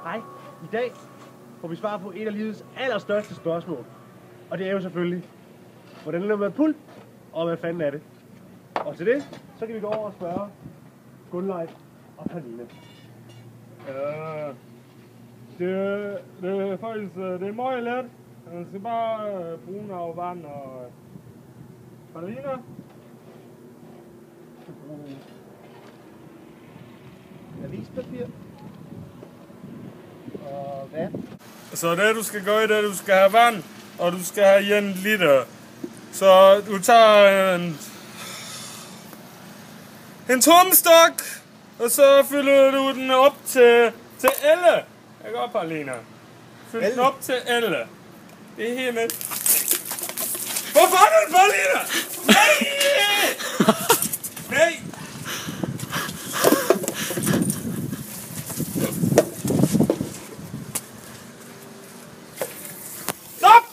Hej. I dag får vi svar på et af livets allerstørste spørgsmål. Og det er jo selvfølgelig, hvordan er det med pulp, og hvad fanden er det? Og til det, så kan vi gå over og spørge Gunleif og Pernille. Det er faktisk det er meget let. Man skal bare bruge noget vand og Pernille. Avispapir. Og vand. Så det du skal gøre, det er, at du skal have vand, og du skal have 1 liter. Så du tager en tomstok, og så fylder du den op til Elle. Jeg går, Paulina. Fyld den op til Elle. Det er helt med. Hvor fanden, Paulina? Nej! Nej! Stop!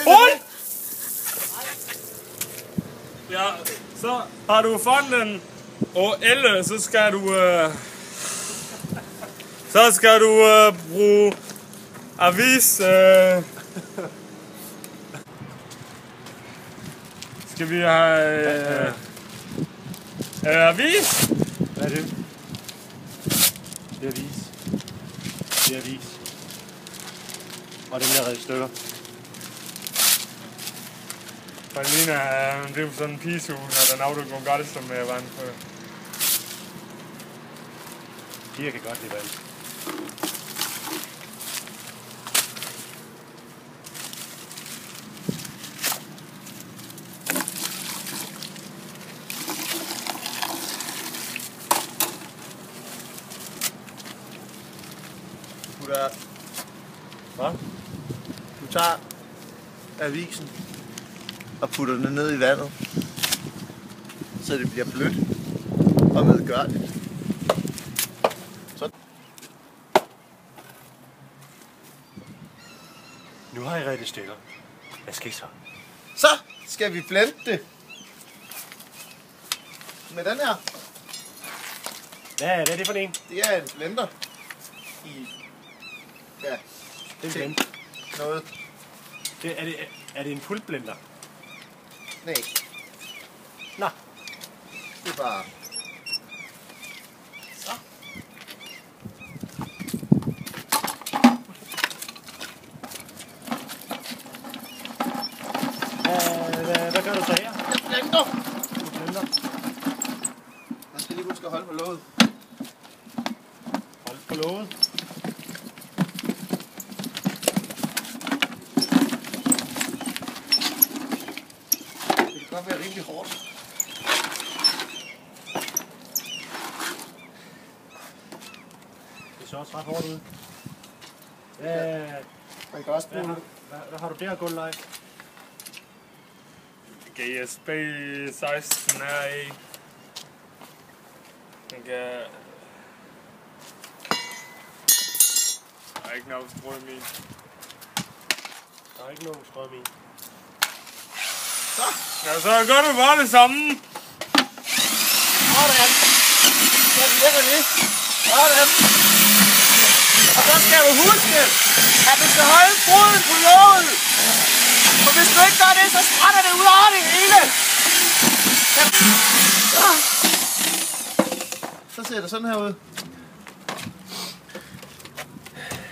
Hold! Ja, så har du fundet den og Elle, så skal du bruge avis. Skal vi have avis? Hvad er det? Det er avis. Det er avis. Og den er reddet i stykker. Paulina, det er jo sådan en pigehul, og den auto går godt som med vand på. Piger kan godt lide vand. Du tager avisen og putter den ned i vandet, så det bliver blødt og medgørligt. Så. Nu har I reddet i stykker. Hvad skal I så? Så skal vi blende det med den her. Hvad er det for en? Det er en blender i Det er til blend. noget. Er det en pulpblender? Nej, Nå. det er bare. Så. Hvad gør du så her? Jeg blender. Du blender. Man skal lige huske at holde på låget. Hold på låget. Det kan godt være rimelig hårdt. Det ser også ret hårdt ud. Man kan også bruge Hvad har du der, Gunleif? GSB 16 er i. Den kan... Der er ikke noget strøm i. Der er ikke nogen strøm i. Så. Ja, så gør du bare det samme. Sådan. Så virker det. Sådan. Og så skal du huske, at du skal holde foden på låget. For hvis du ikke gør det, så sprætter det ud over det hele. Så ser det sådan her ud.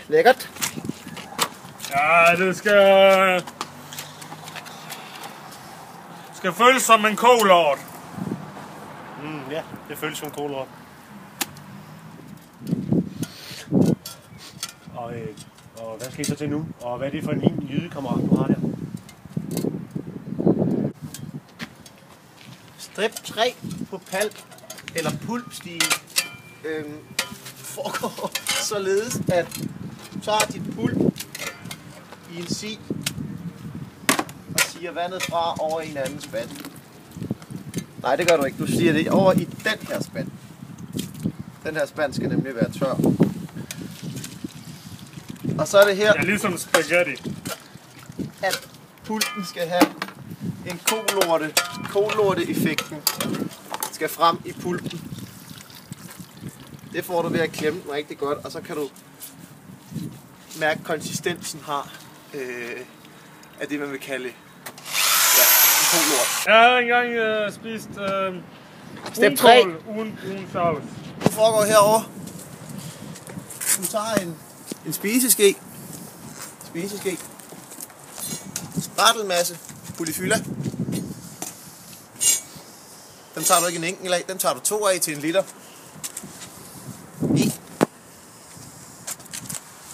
Lækkert. Ja, det skal føles som en kolort. Ja, det føles som kolort. Og hvad skal I så til nu? Og hvad er det for en lille jydekammerat, du har der? Strip 3 på palp eller pulpstige foregår således, at du tager dit pulp i en si og siger vandet fra over i en anden spand. Nej, det gør du ikke. Du siger det over i den her spand. Den her spand skal nemlig være tør. Og så er det her, Ja, ligesom spaghetti. at pulpen skal have en kolorte-effekten skal frem i pulpen. Det får du ved at klemme den rigtig godt, og så kan du mærke konsistensen har af det, man vil kalde en polort. Jeg har engang spist Step 3. uden brun sovs. Det foregår herovre. Du tager en spiseske. Sprattelmasse. Polyfylla. Dem tager du ikke en enkelt af. Dem tager du 2 af til 1 liter. 1.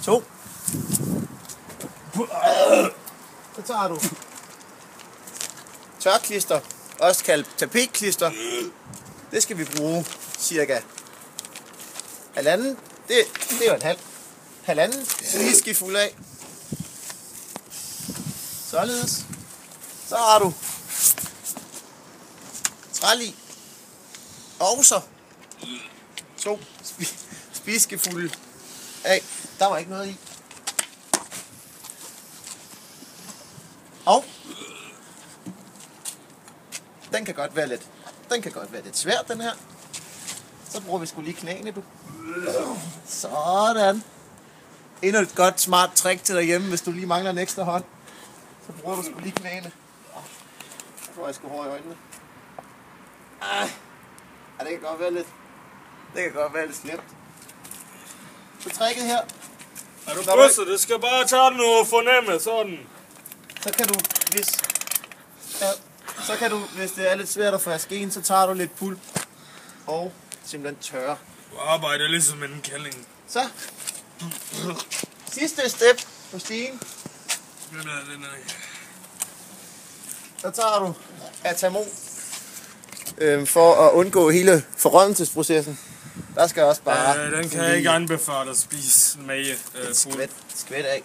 2. Så tager du tørklister, også kaldt tapetklister. Det skal vi bruge cirka halvanden. Det er jo halvanden sliske fuld af. Således. Så har du træli. Og så 2 spiseskefulde af. Der var ikke noget i. Og den kan godt være lidt svær, den her. Så bruger vi sgu lige knæene, du. Sådan. Endnu et godt smart trick til derhjemme, hvis du lige mangler en ekstra hånd. Så bruger du sgu lige knæene. Så får jeg sgu hår i øjnene. Det kan godt være lidt slemt. Så tricket her. Er du bøsset? Det skal bare tage den og fornemme sådan. Så kan du, hvis det er lidt svært at få af skeen, så tager du lidt pulp og simpelthen tørre. Du arbejder ligesom en kælling. Så. Sidste step på stigen. Så tager du Atamon for at undgå hele forrådnelsesprocessen. Der skal også bare... den kan jeg ikke anbefale at spise med skvæt af.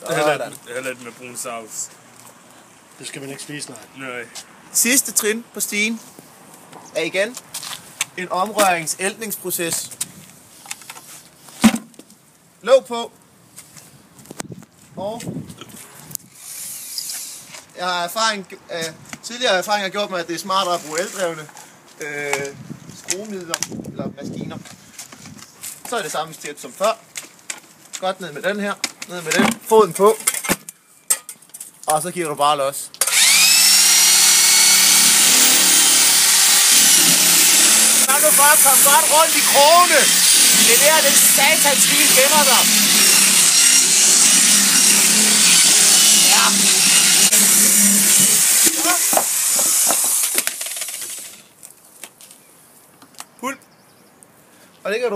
Heller ikke med brun sovs. Det skal man ikke spise, nej. Sidste trin på stigen er igen en omrøringsæltningsproces. Låg på. Og jeg har tidligere erfaring har gjort mig, at det er smartere at bruge eldrevne skruemidler eller maskiner. Så er det samme step som før. Godt ned med den her, ned med den, foden på, og så giver du bare los. Så kan du bare komme godt rundt i krogene. Det er der, den satansvil gemmer sig. Ja. Pulp. Og det kan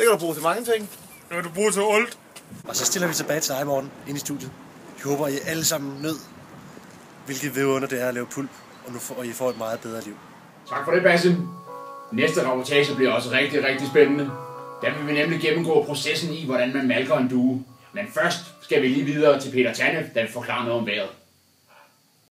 du bruge til mange ting. Det kan du bruge til alt. Og så stiller vi tilbage til dig, Morten, ind i studiet. Jeg håber, I alle sammen nød, hvilket vidunder det er at lave pulp, og I får et meget bedre liv. Tak for det, Basim. Næste rapportage bliver også rigtig, rigtig spændende. Der vil vi nemlig gennemgå processen i, hvordan man malker en due. Men først skal vi lige videre til Peter Tanne, der vil forklare noget om vejret.